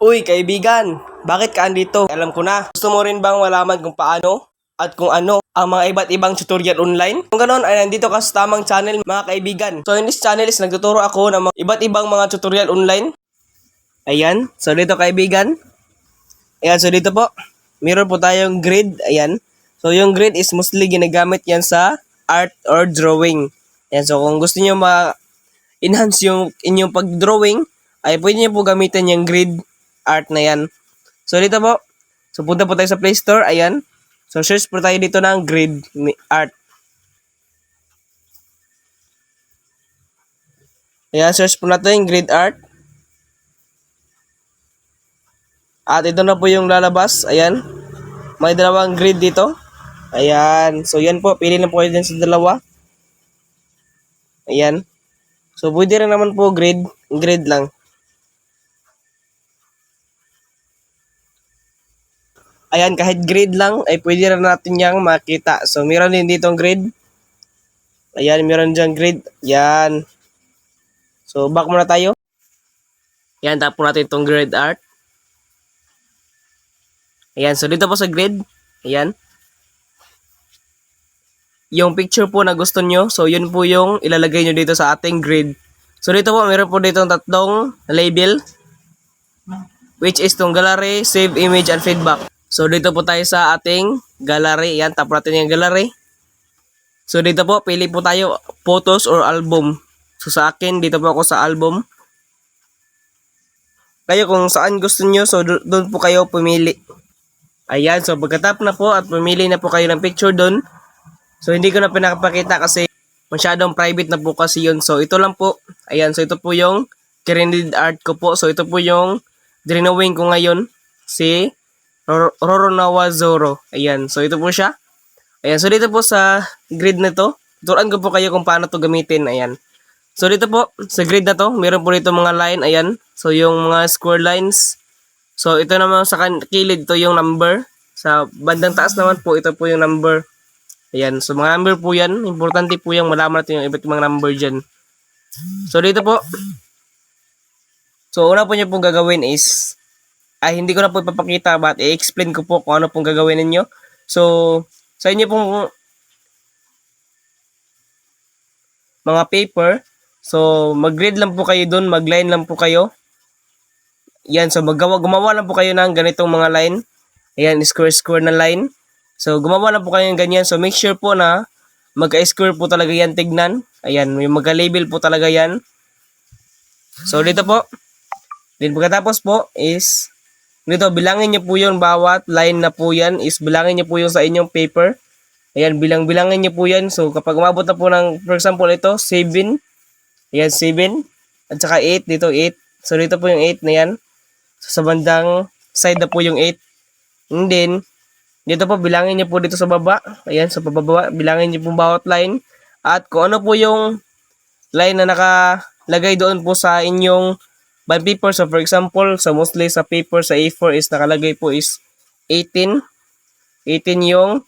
Uy, kaibigan, bakit ka andito? Alam ko na. Gusto mo rin bang malaman kung paano at kung ano ang mga iba't ibang tutorial online? Kung ganoon ay nandito ka sa tamang channel mga kaibigan. So in this channel is nagtuturo ako ng mga iba't ibang mga tutorial online. Ayan, so dito kaibigan. Ayan, so dito po, meron po tayong grid. Ayan, so yung grid is mostly ginagamit yan sa art or drawing. Ayan, so kung gusto niyo enhance yung inyong pag-drawing, ay pwede niyo po gamitin yung grid art na yan. So dito po, so punta po tayo sa Play Store, ayan. So search po tayo dito ng grid art. Ayan, search po natin yung grid art. At ito na po yung lalabas, ayan. May dalawang grid dito. Ayan, so yan po, pili lang po kayo dyan sa dalawa. Ayan. So pwede rin naman po grid lang. Ayan, kahit grid lang, ay pwede rin natin yang makita. So, meron din ditong grid. Ayan, meron dyan grid. Ayan. So, back muna tayo. Ayan, tap po natin itong grid art. Ayan, so dito po sa grid. Ayan. Yung picture po na gusto nyo, so yun po yung ilalagay nyo dito sa ating grid. So, dito po, meron po ditong tatlong label. Which is itong gallery, save image, and feedback. So, dito po tayo sa ating gallery. Ayan, tap natin yung gallery. So, dito po, pili po tayo photos or album. So, sa akin, dito po ako sa album. Kayo kung saan gusto nyo, so doon po kayo pumili. Ayan, so pagkatap na po at pumili na po kayo ng picture doon. So, hindi ko na pinapakita kasi masyadong private na po kasi yun. So, ito lang po. Ayan, so ito po yung grid art ko po. So, ito po yung drawing ko ngayon. Si Roronawa Zoro. Ayan, so ito po siya. Ayan, so dito po sa grid na to, turuan ko po kayo kung paano to gamitin. Ayan. So dito po, sa grid na to, meron po dito mga line. Ayan, so yung mga square lines. So ito naman sa kilid, to yung number. Sa bandang taas naman po, ito po yung number. Ayan, so mga number po yan. Importante po yung malaman natin yung iba't ibang number dyan. So dito po, so una po nyo pong gagawin is, ay hindi ko na po ipapakita but i-explain ko po kung ano pong gagawin ninyo. So, sa inyo pong mga paper, so mag-grid lang po kayo doon, mag-line lang po kayo. Yan, so gumawa lang po kayo ng ganitong mga line. Ayan, square na line. So, gumawa lang po kayo ng ganyan. So, make sure po na magka-square po talaga yan tignan. Ayan, may magka-label po talaga yan. So, dito po. Then, pagkatapos po is, dito, bilangin nyo po yung bawat line na po yan is bilangin nyo po yung sa inyong paper. Ayan, bilangin nyo po yan. So, kapag umabot na po ng, for example, ito, 7. Ayan, 7. At saka 8. Dito, 8. So, dito po yung 8 na yan. So, sa bandang side na po yung 8. And then, dito po, bilangin nyo po dito sa baba. Ayan, sa pababa, bilangin nyo po bawat line. At kung ano po yung line na nakalagay doon po sa inyong bond paper. So, for example, so mostly sa paper sa A4 is nakalagay po is 18. 18 yung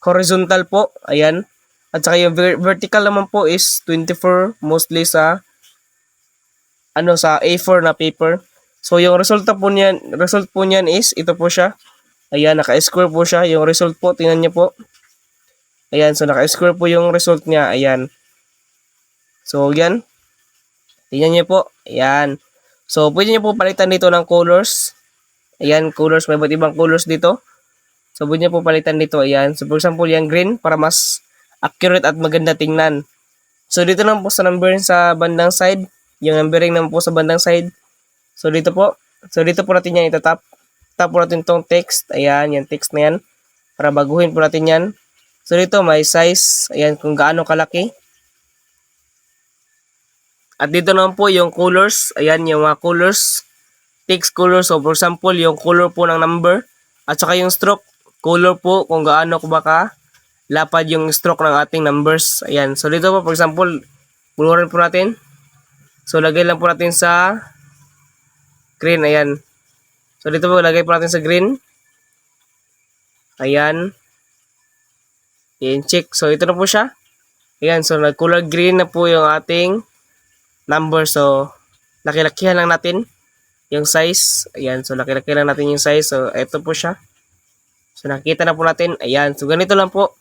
horizontal po. Ayan. At saka yung vertical naman po is 24 mostly sa sa A4 na paper. So, yung result po niyan is ito po siya. Ayan, naka-square po siya. Yung result po, tingnan niyo po. Ayan, so naka-square po yung result niya. Ayan. So, yan. Tingnan niyo po. Ayan. So, pwede niyo po palitan dito ng colors. Ayan, colors. May iba't ibang colors dito. So, pwede niyo po palitan dito. Ayan. So, for example, yung green para mas accurate at maganda tingnan. So, dito naman po sa number sa bandang side. Yung numbering naman po sa bandang side. So, dito po. So, dito po natin yan itatap. Tap po natin itong text. Ayan, yung text na yan. Para baguhin po natin yan. So, dito may size. Ayan, kung gaano kalaki. At dito naman po yung colors. Ayan, yung mga colors. Text color. So, for example, yung color po ng number. At saka yung stroke. Color po kung gaano ko baka lapad yung stroke ng ating numbers. Ayan. So, dito po, for example, buluran po natin. So, lagay lang po natin sa green. Ayan. So, dito po, lagay po natin sa green. Ayan. Ayan, check. So, ito na po siya. Ayan. So, nag-color green na po yung ating number. So, laki-lakihan lang natin. yung size. Ayan, so laki-laki na natin yung size. So, ito po siya. So, nakikita na po natin. Ayan, so ganito lang po.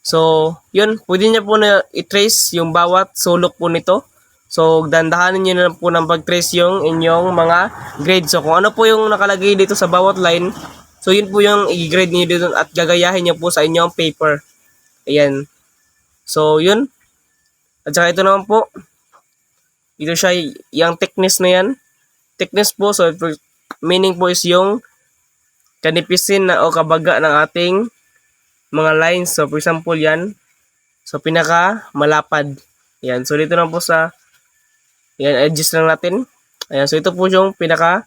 So, yun, pwede niya po na i-trace yung bawat sulok po nito. So, dandahanin niyo na lang po ng pag-trace yung inyong mga grade. So, kung ano po yung nakalagay dito sa bawat line, so yun po yung i-grade niyo dito at gagayahin niyo po sa inyong paper. Ayan. So, yun. At saka ito naman po, ito siya, yung thickness na yan. Thickness po, so meaning po is yung kanipisin na o kabaga ng ating mga lines. So, for example, yan. So, pinaka malapad. Yan. So, dito na po sa, yan, edges lang natin. Ayan. So, ito po yung pinaka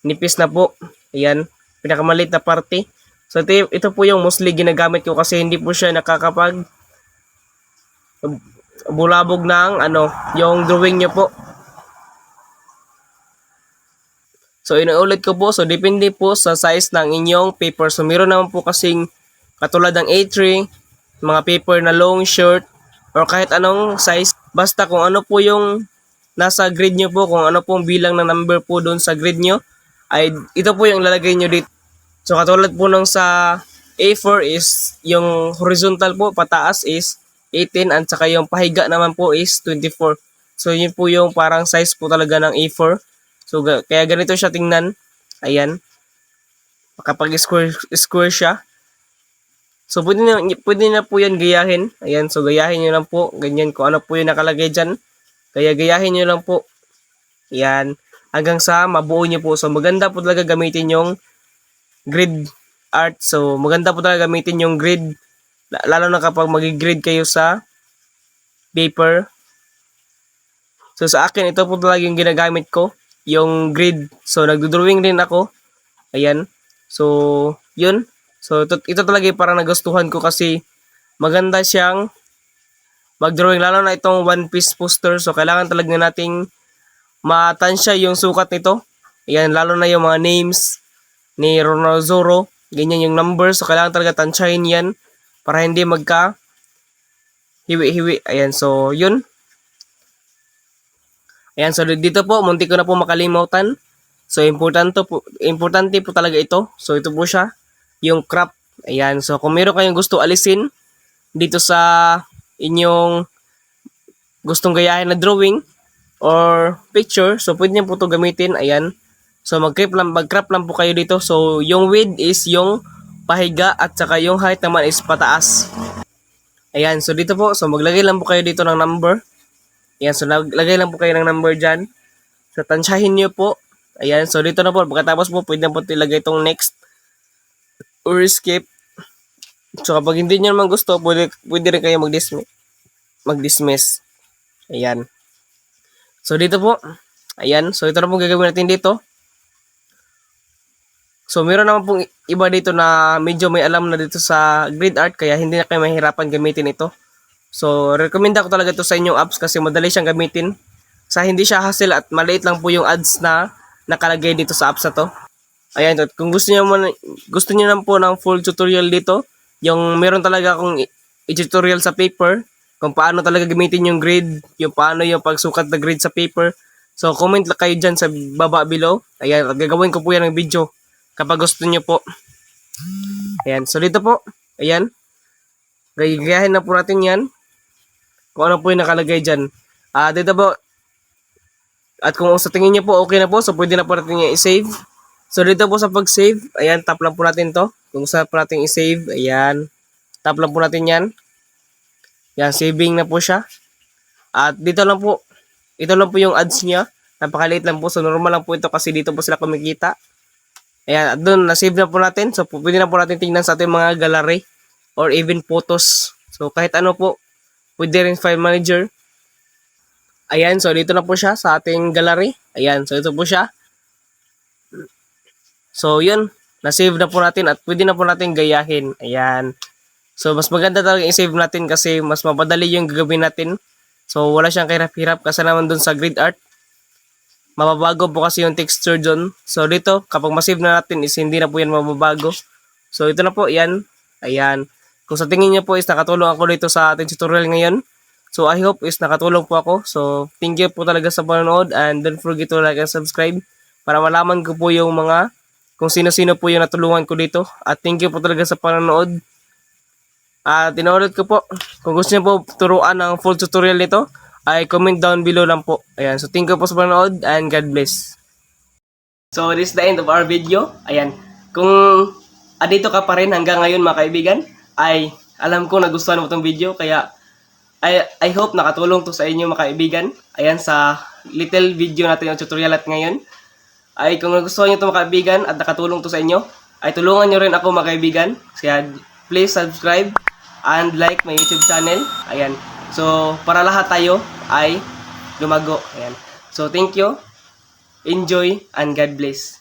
nipis na po. Ayan. Pinaka maliit na parte. So, ito po yung mostly ginagamit ko kasi hindi po siya nakakapag bulabog ng, yung drawing nyo po. So, inuulit ko po. So, depende po sa size ng inyong paper. So, meron naman po kasing katulad ng A3, mga paper na long, short, or kahit anong size. Basta kung ano po yung nasa grid nyo po, kung ano pong bilang ng number po doon sa grid nyo, ay ito po yung lalagay nyo dito. So, katulad po nung sa A4 is, yung horizontal po, pataas is 18, at saka yung pahiga naman po is 24. So, yun po yung parang size po talaga ng A4. So, kaya ganito siya tingnan. Ayan. Kapag square siya. So, pwede na po yan gayahin. Ayan. So, gayahin nyo lang po. Ganyan. Kung ano po yung nakalagay dyan. Kaya gayahin nyo lang po. Ayan. Hanggang sa mabuo nyo po. So, maganda po talaga gamitin yung grid art. So, maganda po talaga gamitin yung grid. Lalo na kapag mag-grid kayo sa paper. So, sa akin, ito po talaga yung ginagamit ko. Yung grid. So, nagdodrawing din ako. Ayan. So, yun. So, ito talaga yung parang nagustuhan ko kasi maganda siyang mag-drawing. Lalo na itong one piece poster. So, kailangan talaga nating matansya yung sukat nito. Ayan. Lalo na yung mga names ni Ronaldo. Ganyan yung numbers. So, kailangan talaga tansyahin yan para hindi magka hiwi-hiwi. Ayan. So, yun. Ayan, so dito po, munti ko na po makalimutan. So, importante po talaga ito. So, ito po siya, yung crop. Ayan, so kung meron kayong gusto alisin dito sa inyong gustong gayahin na drawing or picture, so pwede niyo po ito gamitin. Ayan, so mag-crop lang po kayo dito. So, yung width is yung pahiga at saka yung height naman is pataas. Ayan, so dito po, so maglagay lang po kayo dito ng number. Ayan, so lagay lang po kayo ng number dyan. So, tansyahin nyo po. Ayan, so dito na po. Pagkatapos po, pwede na po ilagay itong next or skip. So, kapag hindi nyo naman gusto, pwede rin kayo mag-dismiss. Ayan. So, dito po. Ayan, so ito na po gagawin natin dito. So, meron naman pong iba dito na medyo may alam na dito sa grid art, kaya hindi na kayo mahirapan gamitin ito. So, recommend ko talaga ito sa inyong apps kasi madali siyang gamitin. Sa hindi siya hassle at maliit lang po yung ads na nakalagay dito sa apps na to. Ayan, kung gusto niyo naman po ng full tutorial dito, yung meron talaga akong i-tutorial sa paper, kung paano talaga gamitin yung grid, yung paano yung pagsukat na grid sa paper. So, comment lang kayo dyan sa baba below. Ayan, gagawin ko po yan ng video kapag gusto niyo po. Ayan, so dito po, ayan, gayahin na po natin yan. Kung ano po yung nakalagay dyan. Dito po. At kung sa tingin niyo po okay na po, so pwede na po natin yung i-save. So dito po sa pag-save, ayan, tap lang po natin to. Kung saan po natin i-save, ayan. Tap lang po natin yan. Yan, saving na po siya. At dito lang po, ito lang po yung ads niya. Napakaliit lang po, so normal lang po ito kasi dito po sila kumikita. Ayan, at doon, na-save na po natin. So pwede na po natin tingnan sa ating mga gallery or even photos. So kahit ano po, pwede rin file manager. Ayan, so dito na po siya sa ating gallery. Ayan, so ito po siya. So yun, na-save na po natin at pwede na po natin gayahin. Ayan. So mas maganda talaga i-save natin kasi mas mapadali yung gagawin natin. So wala siyang kahirap-hirap kasi naman dun sa grid art. Mababago po kasi yung texture dun. So dito, kapag ma-save na natin is hindi na po yan mababago. So ito na po, yan. Ayan. Kung sa tingin niyo po is nakatulong ako dito sa ating tutorial ngayon. So, I hope is nakatulong po ako. So, thank you po talaga sa panonood and don't forget to like and subscribe para malaman ko po yung mga kung sino-sino po yung natulungan ko dito. At thank you po talaga sa panonood. At tinulit ko po, kung gusto niyo po turuan ng full tutorial nito, ay comment down below lang po. Ayan, so thank you po sa panonood and God bless. So this is the end of our video. Ayan, kung adito ka pa rin hanggang ngayon mga kaibigan, ay alam ko nagustuhan mo itong video, kaya I hope nakatulong to sa inyo mga kaibigan. Ayan, sa little video natin yung tutorial at ngayon. Ay kung nagustuhan nyo ito mga kaibigan at nakatulong to sa inyo, ay tulungan nyo rin ako mga kaibigan. Kaya please subscribe and like my YouTube channel. Ayan. So, para lahat tayo ay lumago. Ayan. So, thank you. Enjoy and God bless.